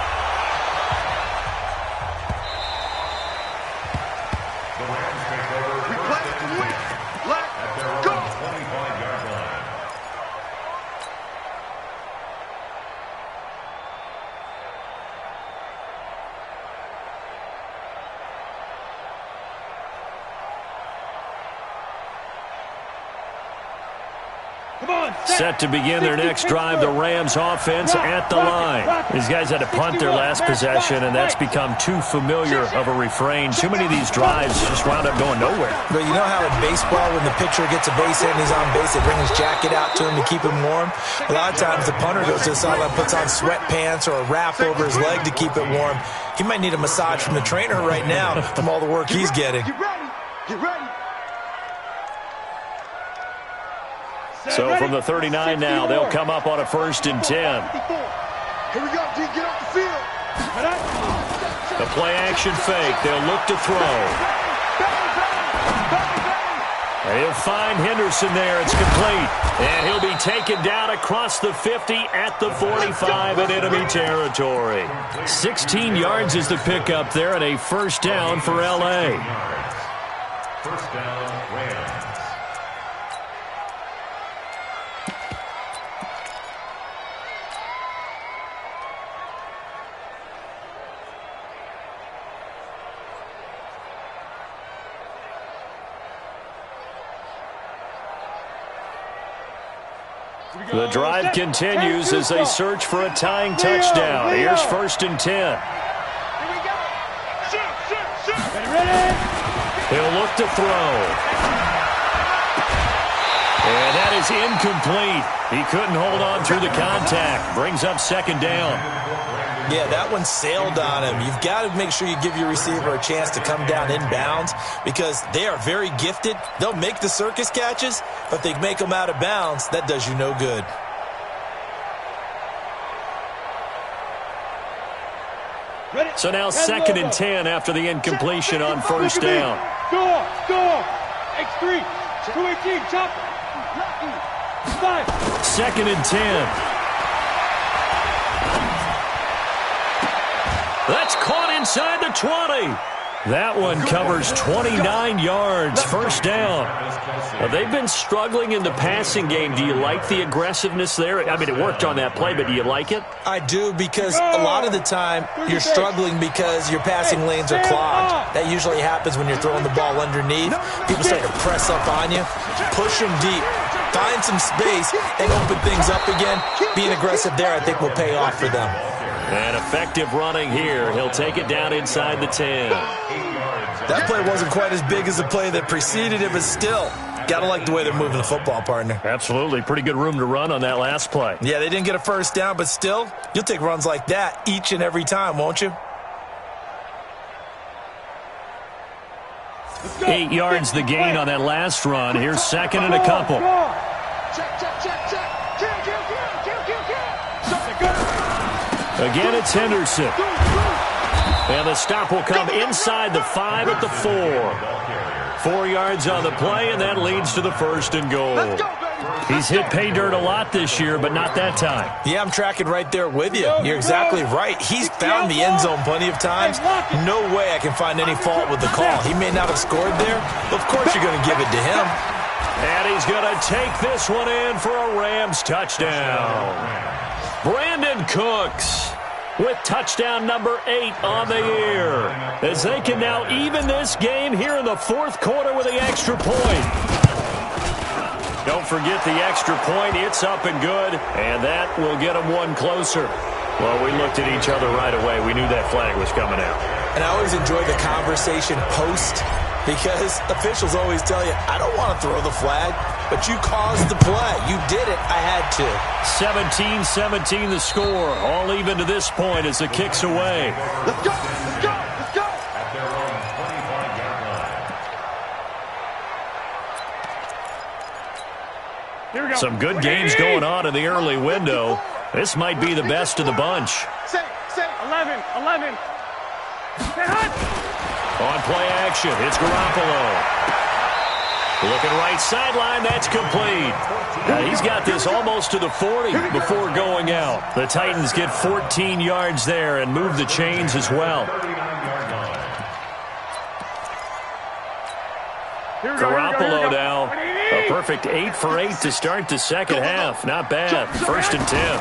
Set to begin their next drive, the Rams offense at the line. These guys had to punt their last possession, and that's become too familiar of a refrain. Too many of these drives just wound up going nowhere. But you know how in baseball, when the pitcher gets a base hit and he's on base, they bring his jacket out to him to keep him warm? A lot of times the punter goes to the sideline, puts on sweatpants or a wrap over his leg to keep it warm. He might need a massage from the trainer right now from all the work he's getting. Get ready. Get ready. So from the 39 now, they'll come up on a 1st and 10. Here we go, D. Get off the field. The play action fake. They'll look to throw. And he'll find Henderson there. It's complete. And he'll be taken down across the 50 at the 45 in enemy territory. 16 yards is the pickup there and a 1st down for L.A. 1st down, Rams. The drive continues as they search for a tying touchdown. Here's 1st and 10. He'll look to throw. And that is incomplete. He couldn't hold on through the contact. Brings up 2nd down. Yeah, that one sailed on him. You've got to make sure you give your receiver a chance to come down inbounds because they are very gifted. They'll make the circus catches, but if they make them out of bounds, that does you no good. So now 2nd and 10 after the incompletion on 1st down. Go, X3, 218, chop. 2nd and 10. That's caught inside the 20. That one covers 29 yards, 1st down. They've been struggling in the passing game. Do you like the aggressiveness there? I mean, it worked on that play, but do you like it? I do because a lot of the time you're struggling because your passing lanes are clogged. That usually happens when you're throwing the ball underneath. People start to press up on you. Push them deep. Find some space and open things up again. Being aggressive there, I think, will pay off for them. And effective running here. He'll take it down inside the 10. That play wasn't quite as big as the play that preceded it, but still, got to like the way they're moving the football, partner. Absolutely. Pretty good room to run on that last play. Yeah, they didn't get a 1st down, but still, you'll take runs like that each and every time, won't you? 8 yards the gain on that last run. Here's 2nd and a couple. Again, it's Henderson. And the stop will come inside the 5 at the 4. 4 yards on the play, and that leads to the 1st and goal. He's hit pay dirt a lot this year, but not that time. Yeah, I'm tracking right there with you. You're exactly right. He's found the end zone plenty of times. No way I can find any fault with the call. He may not have scored there, but of course you're going to give it to him. And he's going to take this one in for a Rams touchdown. Brandon Cooks with touchdown number 8 on the year, as they can now even this game here in the 4th quarter with the extra point. Don't forget the extra point. It's up and good, and that will get them one closer. Well, we looked at each other right away. We knew that flag was coming out. And I always enjoy the conversation post because officials always tell you, I don't want to throw the flag, but you caused the play. You did it. I had to. 17-17 the score. All even to this point as the kick's away. Let's go. Let's go. Let's go. At their own 25-yard line. Here we go. Some good games going on in the early window. This might be the best of the bunch. Say, 11. On play action, it's Garoppolo. Looking right sideline, that's complete. Now he's got this almost to the 40 before going out. The Titans get 14 yards there and move the chains as well. Garoppolo now, a perfect 8 for 8 to start the second half. Not bad. 1st and 10.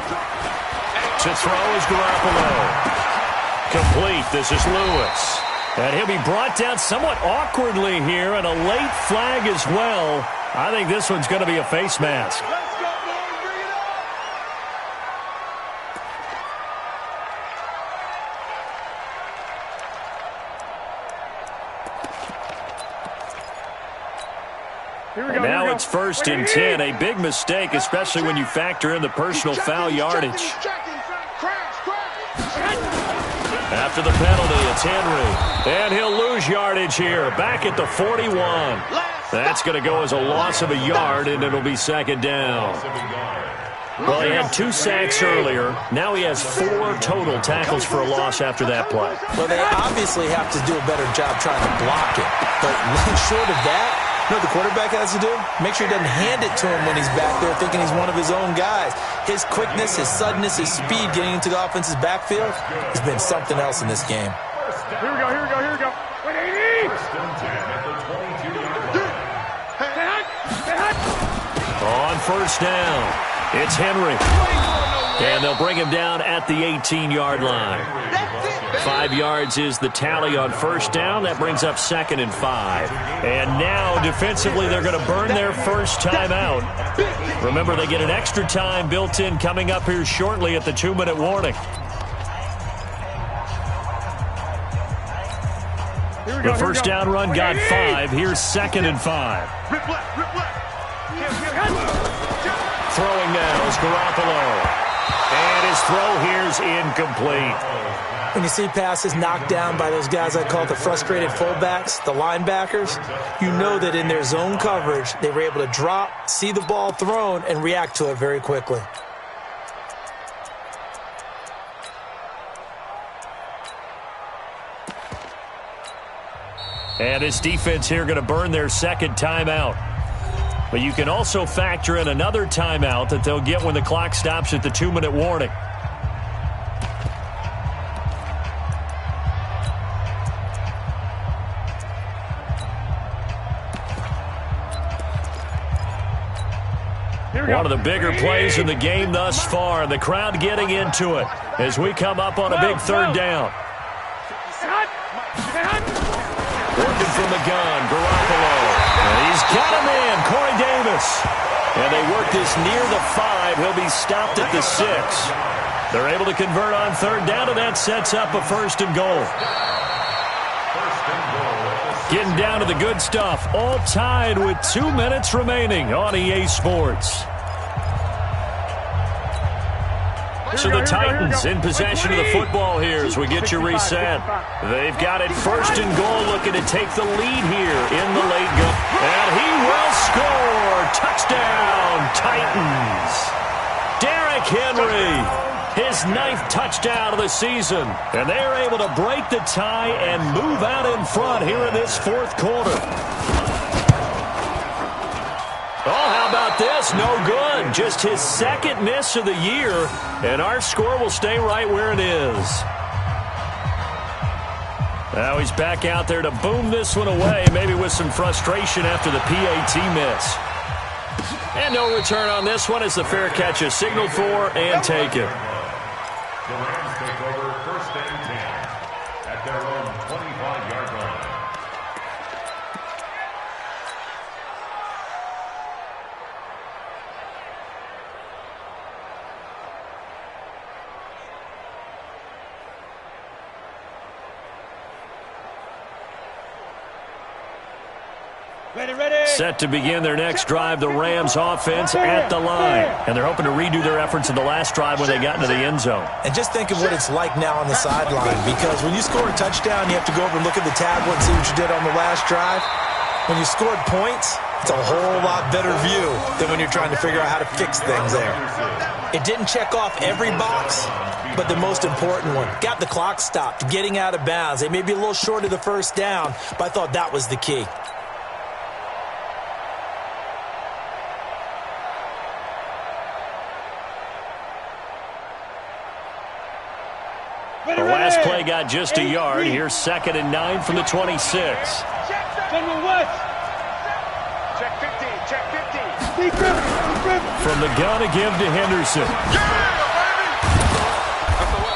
To throw is Garoppolo. Complete. This is Lewis. And he'll be brought down somewhat awkwardly here, and a late flag as well. I think this one's going to be a face mask. And now it's 1st and 10. A big mistake, especially when you factor in the personal foul yardage. After the penalty, it's Henry. And he'll lose yardage here. Back at the 41. That's going to go as a loss of a yard, and it'll be 2nd down. Well, he had 2 sacks earlier. Now he has 4 total tackles for a loss after that play. Well, they obviously have to do a better job trying to block it. But short of that, you know what the quarterback has to do? Make sure he doesn't hand it to him when he's back there thinking he's one of his own guys. His quickness, his suddenness, his speed getting into the offense's backfield has been something else in this game. Here we go, here we go, here we go. Wait, 80! On 1st down, it's Henry. And they'll bring him down at the 18-yard line. 5 yards is the tally on 1st down. That brings up 2nd and 5. And now, defensively, they're going to burn their first timeout. Remember, they get an extra time built in coming up here shortly at the 2-minute warning. The first down run got 5. Here's 2nd and 5. Throwing now is Garoppolo. And his throw here's incomplete. When you see passes knocked down by those guys I call the frustrated fullbacks, the linebackers, you know that in their zone coverage, they were able to drop, see the ball thrown, and react to it very quickly. And his defense here going to burn their 2nd timeout. But you can also factor in another timeout that they'll get when the clock stops at the 2-minute warning. One of the bigger plays in the game thus far, and the crowd getting into it as we come up on a big 3rd down. Working from the gun, Garoppolo. And he's got him in, Corey Davis. And they work this near the 5. He'll be stopped at the 6. They're able to convert on 3rd down, and that sets up a 1st and goal. Getting down to the good stuff, all tied with 2 minutes remaining on EA Sports. So the Titans in possession of the football here as we get you reset. They've got it 1st and goal, looking to take the lead here in the late go. And he will score. Touchdown, Titans. Derrick Henry, his 9th touchdown of the season. And they're able to break the tie and move out in front here in this 4th quarter. Oh, how about this? No good. Just his 2nd miss of the year, and our score will stay right where it is. Now he's back out there to boom this one away, maybe with some frustration after the PAT miss. And no return on this one as the fair catch is signaled for and taken. The Rams take over 1st and 10 at their own 25-yard line. Set to begin their next drive, the Rams offense at the line. And they're hoping to redo their efforts in the last drive when they got into the end zone. And just think of what it's like now on the sideline, because when you score a touchdown, you have to go over and look at the tablet and see what you did on the last drive. When you scored points, it's a whole lot better view than when you're trying to figure out how to fix things there. It didn't check off every box, but the most important one, got the clock stopped, getting out of bounds. They may be a little short of the 1st down, but I thought that was the key. The last play got just a yard. Here's 2nd and 9 from the 26. Check 15, check 15. From the gun again to Henderson.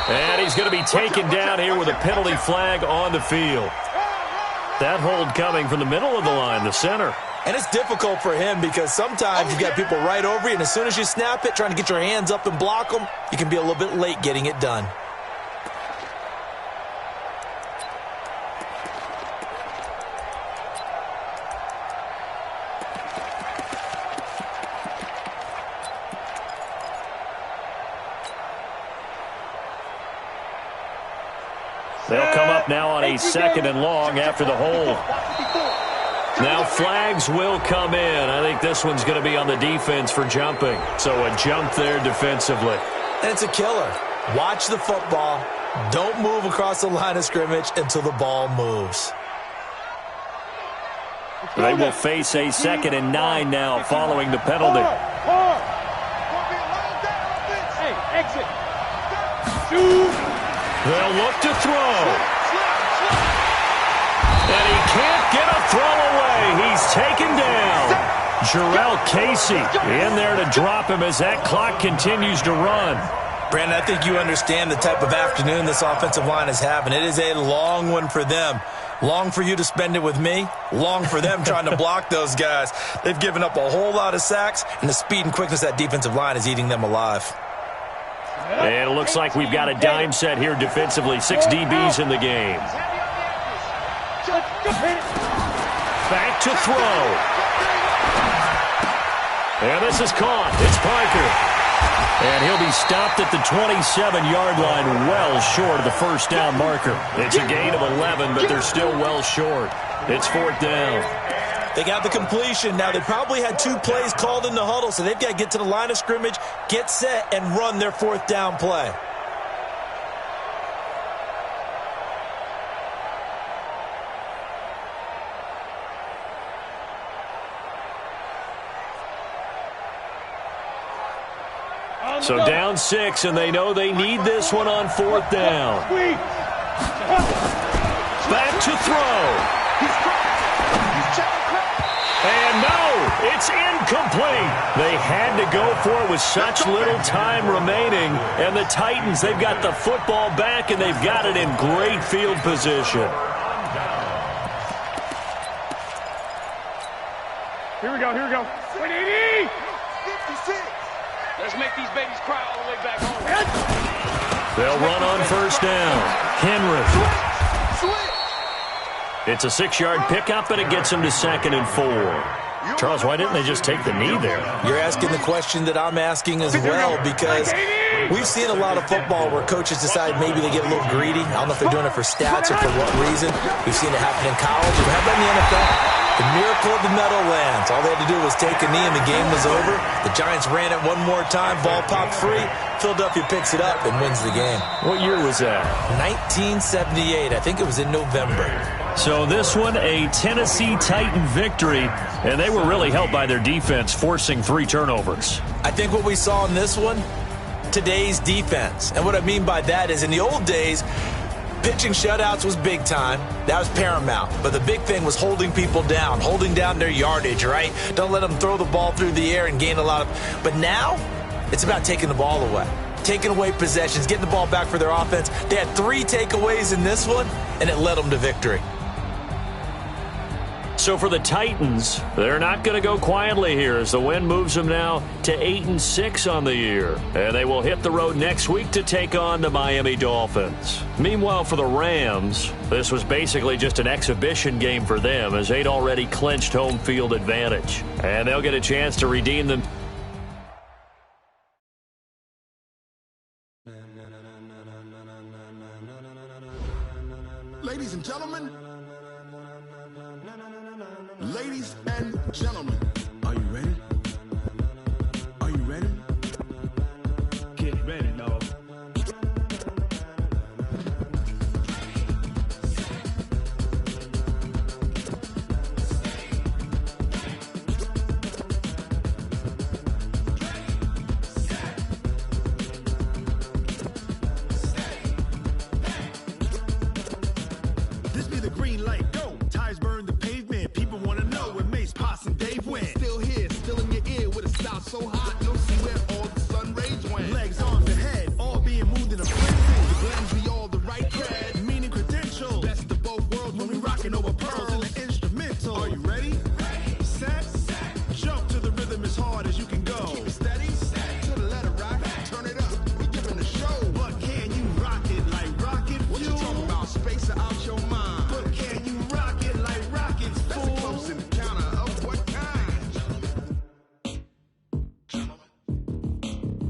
And he's going to be taken down here with a penalty flag on the field. That hold coming from the middle of the line, the center. And it's difficult for him because sometimes you've got people right over you, and as soon as you snap it, trying to get your hands up and block them, you can be a little bit late getting it done. They'll come up now on a 2nd and long after the hold. Now flags will come in. I think this one's going to be on the defense for jumping. So a jump there defensively. And it's a killer. Watch the football. Don't move across the line of scrimmage until the ball moves. They will face a 2nd and 9 now following the penalty. Hey, exit. They'll look to throw. And he can't get a throw away. He's taken down. Jarrell Casey in there to drop him as that clock continues to run. Brandon, I think you understand the type of afternoon this offensive line is having. It is a long one for them. Long for you to spend it with me. Long for them trying to block those guys. They've given up a whole lot of sacks, and the speed and quickness of that defensive line is eating them alive. And it looks like we've got a dime set here defensively. 6 DBs in the game. Back to throw. And this is caught. It's Parker. And he'll be stopped at the 27-yard line, well short of the first down marker. It's a gain of 11, but they're still well short. It's 4th down. They got the completion. Now, they probably had 2 plays called in the huddle, so they've got to get to the line of scrimmage, get set, and run their 4th down play. So down 6, and they know they need this one on 4th down. Back to throw. And no, it's incomplete. They had to go for it with such little time remaining. And the Titans, they've got the football back, and they've got it in great field position. Here we go, here we go. 180! 56! Let's make these babies cry all the way back home. They'll run on 1st down. Henry. It's a 6-yard pickup, and it gets him to 2nd and 4. Charles, why didn't they just take the knee there? You're asking the question that I'm asking as well, because we've seen a lot of football where coaches decide maybe they get a little greedy. I don't know if they're doing it for stats or for what reason. We've seen it happen in college. And how about in the NFL? The miracle of the Meadowlands. All they had to do was take a knee, and the game was over. The Giants ran it one more time. Ball popped free. Philadelphia picks it up and wins the game. What year was that? 1978. I think it was in November. So this one, a Tennessee Titan victory, and they were really helped by their defense, forcing 3 turnovers. I think what we saw in this one, today's defense. And what I mean by that is in the old days, pitching shutouts was big time. That was paramount. But the big thing was holding people down, holding down their yardage, right? Don't let them throw the ball through the air and gain a lot of... But now, it's about taking the ball away. Taking away possessions, getting the ball back for their offense. They had 3 takeaways in this one, and it led them to victory. So for the Titans, they're not going to go quietly here as the win moves them now to 8-6 on the year. And they will hit the road next week to take on the Miami Dolphins. Meanwhile, for the Rams, this was basically just an exhibition game for them as they'd already clinched home field advantage. And they'll get a chance to redeem them. Ladies and gentlemen. Ladies and gentlemen, are you ready? Are you ready? Get ready, dog. green light, go. Tires burn the pavement. People want to know where Mace, Potts, and Dave went. Still here, still in your ear with a style so hot, you'll see where all the sun rays went. Legs, arms, and head, all being moved in a frenzy. The blends be all the right cred, meaning credentials. Best of both worlds when we rocking over pearls in the instrumental. Are you ready? Ready. Set. Jump to the rhythm as hard as you can go. Keep it steady. To the letter right. Turn it up. We giving the show. But can you rock it like rocket fuel? What you talking about? Space out your mind. But can you rock it like rockets, fool? That's a close encounter of what kind?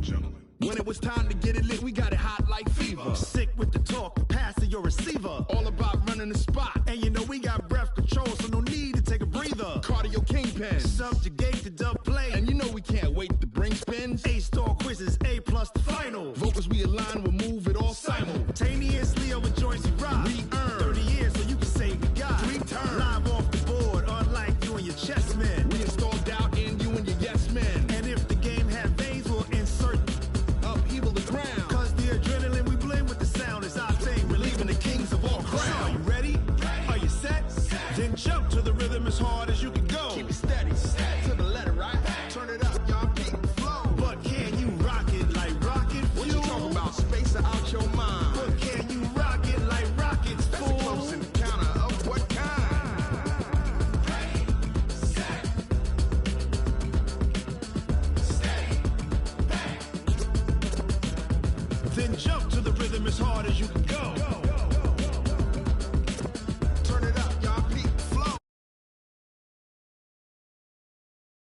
Gentlemen. When it was time to get it lit, we got it hot like fever. Sick with the talk, pass to your receiver. All about running the spot. And you know we got breath control, so no need to take a breather. Cardio kingpin. Subjugate the dub play. And you know we can't wait to bring spins. A-star quizzes, A+ the final. Vocals we align, we'll move it all simultaneously over joints we rock. We earn 30 years so you can say we got 3 turns. Live off the board, unlike you and your chess men. We install doubt in you and your yes men. And if the game had veins, we'll insert upheaval the ground. Cause the adrenaline we blend with the sound is our thing. Relieving the kings of all crowns. So are you ready? Are you set? Then jump to the rhythm as hard as you can go. Keep it steady. To the letter right. Turn it up, y'all. Beat the flow. But can you rock it like rocket fuel? What you talking about? Space out your mind. But can you rock it like rockets, fool? That's a close encounter of what kind? Ready, set, steady, back. Then jump to the rhythm as hard as you can go.